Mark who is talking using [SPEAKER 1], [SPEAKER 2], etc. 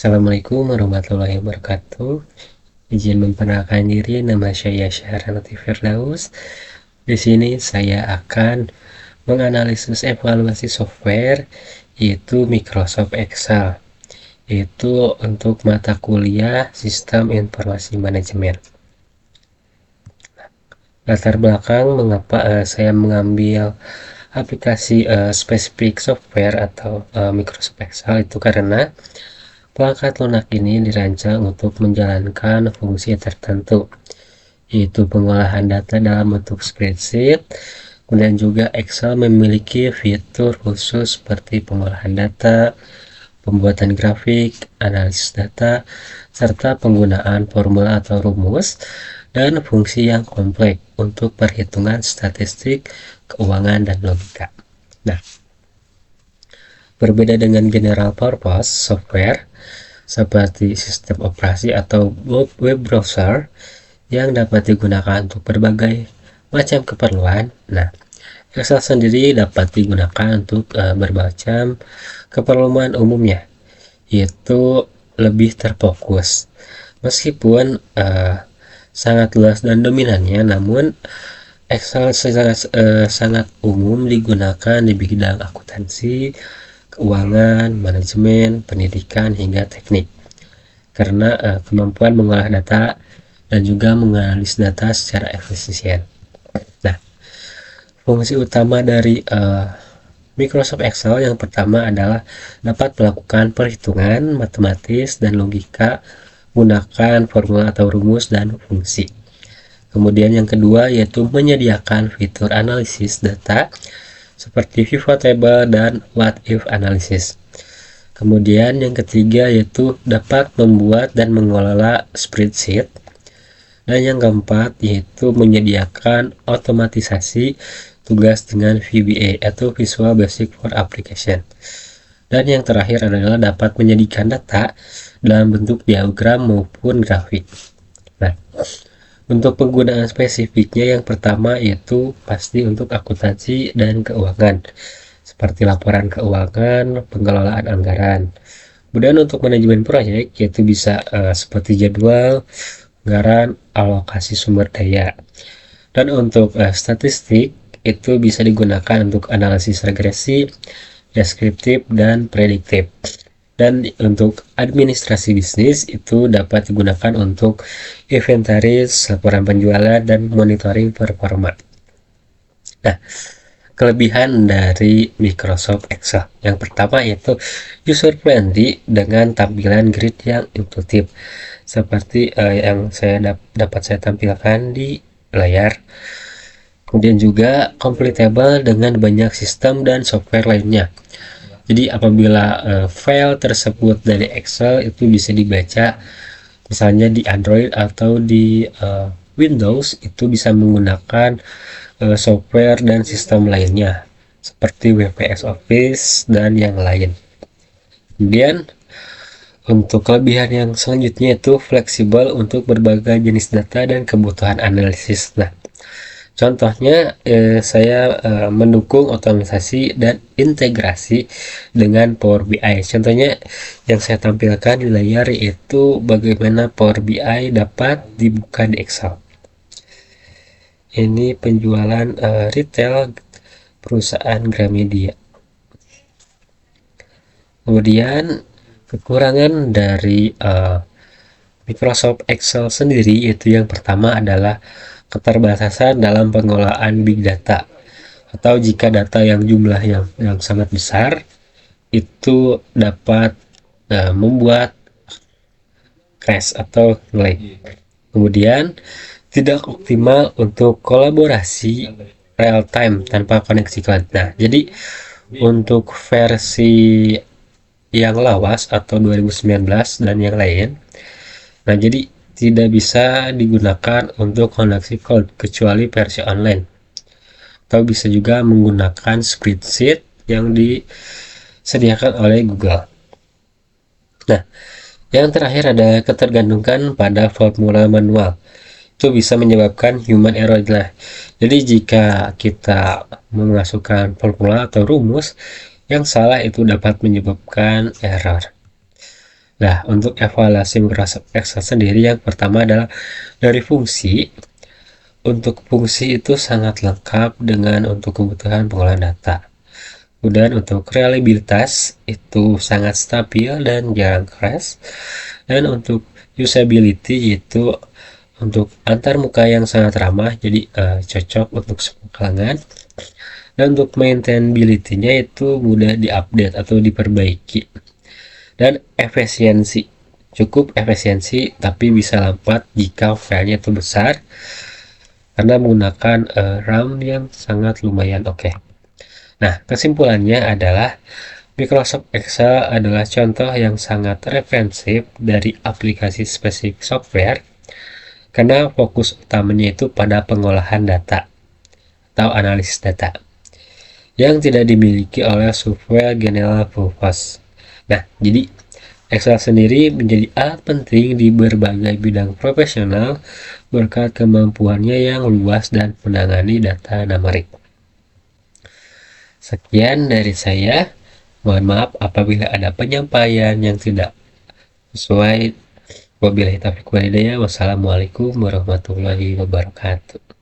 [SPEAKER 1] Assalamualaikum warahmatullahi wabarakatuh. Izin memperkenalkan diri, nama saya Syahran Firdaus. Di sini saya akan menganalisis evaluasi software yaitu Microsoft Excel. Itu untuk mata kuliah Sistem Informasi Manajemen. Latar belakang mengapa saya mengambil aplikasi spesifik software atau Microsoft Excel itu karena perangkat lunak ini dirancang untuk menjalankan fungsi tertentu, yaitu pengolahan data dalam bentuk spreadsheet. Kemudian juga Excel memiliki fitur khusus seperti pengolahan data, pembuatan grafik, analisis data, serta penggunaan formula atau rumus, dan fungsi yang kompleks untuk perhitungan statistik, keuangan, dan logika. Nah, berbeda dengan general purpose software seperti sistem operasi atau web browser yang dapat digunakan untuk berbagai macam keperluan. Nah, Excel sendiri dapat digunakan untuk berbagai keperluan umumnya, yaitu lebih terfokus. Meskipun sangat luas dan dominannya, namun Excel sangat umum digunakan di bidang akuntansi, keuangan, manajemen, pendidikan, hingga teknik. Karena kemampuan mengolah data dan juga menganalisis data secara efisien. Nah, fungsi utama dari Microsoft Excel yang pertama adalah dapat melakukan perhitungan matematis dan logika menggunakan formula atau rumus dan fungsi. Kemudian yang kedua yaitu menyediakan fitur analisis data seperti pivot table dan what if analysis. Kemudian yang ketiga yaitu dapat membuat dan mengelola spreadsheet. Dan yang keempat yaitu menyediakan otomatisasi tugas dengan VBA atau Visual Basic for Application. Dan yang terakhir adalah dapat menjadikan data dalam bentuk diagram maupun grafik. Nah, untuk penggunaan spesifiknya yang pertama yaitu pasti untuk akuntansi dan keuangan, seperti laporan keuangan, pengelolaan anggaran. Kemudian untuk manajemen proyek yaitu bisa seperti jadwal, anggaran, alokasi sumber daya. Dan untuk statistik itu bisa digunakan untuk analisis regresi, deskriptif, dan prediktif. Dan untuk administrasi bisnis itu dapat digunakan untuk inventaris, laporan penjualan, dan monitoring performa. Nah, kelebihan dari Microsoft Excel yang pertama yaitu user friendly dengan tampilan grid yang intuitif seperti yang dapat saya tampilkan di layar. Kemudian juga completable dengan banyak sistem dan software lainnya. Jadi apabila file tersebut dari Excel itu bisa dibaca misalnya di Android atau di Windows, itu bisa menggunakan software dan sistem lainnya seperti WPS Office dan yang lain. Kemudian untuk kelebihan yang selanjutnya itu fleksibel untuk berbagai jenis data dan kebutuhan analisis. Nah, contohnya saya mendukung otomatisasi dan integrasi dengan Power BI. Contohnya yang saya tampilkan di layar yaitu bagaimana Power BI dapat dibuka di Excel. Ini penjualan retail perusahaan Gramedia. Kemudian kekurangan dari Microsoft Excel sendiri yaitu yang pertama adalah keterbatasan dalam pengolahan big data, atau jika data yang jumlah yang sangat besar itu dapat membuat crash atau lag. Kemudian tidak optimal untuk kolaborasi real time tanpa koneksi cloud. Nah, jadi untuk versi yang lawas atau 2019 dan yang lain, nah jadi tidak bisa digunakan untuk koneksi cloud kecuali versi online, atau bisa juga menggunakan spreadsheet yang disediakan oleh Google. Nah, yang terakhir ada ketergantungan pada formula manual. Itu bisa menyebabkan human error. Nah, jadi jika kita memasukkan formula atau rumus yang salah itu dapat menyebabkan error. Nah, untuk evaluasi Microsoft Excel sendiri yang pertama adalah dari fungsi. Untuk fungsi itu sangat lengkap dengan untuk kebutuhan pengolahan data. Kemudian untuk reliabilitas itu sangat stabil dan jarang crash. Dan untuk usability itu untuk antar muka yang sangat ramah, jadi cocok untuk semua kalangan. Dan untuk maintainability-nya itu mudah diupdate atau diperbaiki. Dan efisiensi, cukup efisiensi tapi bisa lambat jika filenya itu besar karena menggunakan RAM yang sangat lumayan oke. Nah, kesimpulannya adalah Microsoft Excel adalah contoh yang sangat referensif dari aplikasi spesifik software karena fokus utamanya itu pada pengolahan data atau analisis data yang tidak dimiliki oleh software general purpose. Nah, jadi Excel sendiri menjadi alat penting di berbagai bidang profesional berkat kemampuannya yang luas dan menangani data numerik. Sekian dari saya. Mohon maaf apabila ada penyampaian yang tidak sesuai. Wabillahi taufiq walhidayah. Wassalamualaikum warahmatullahi wabarakatuh.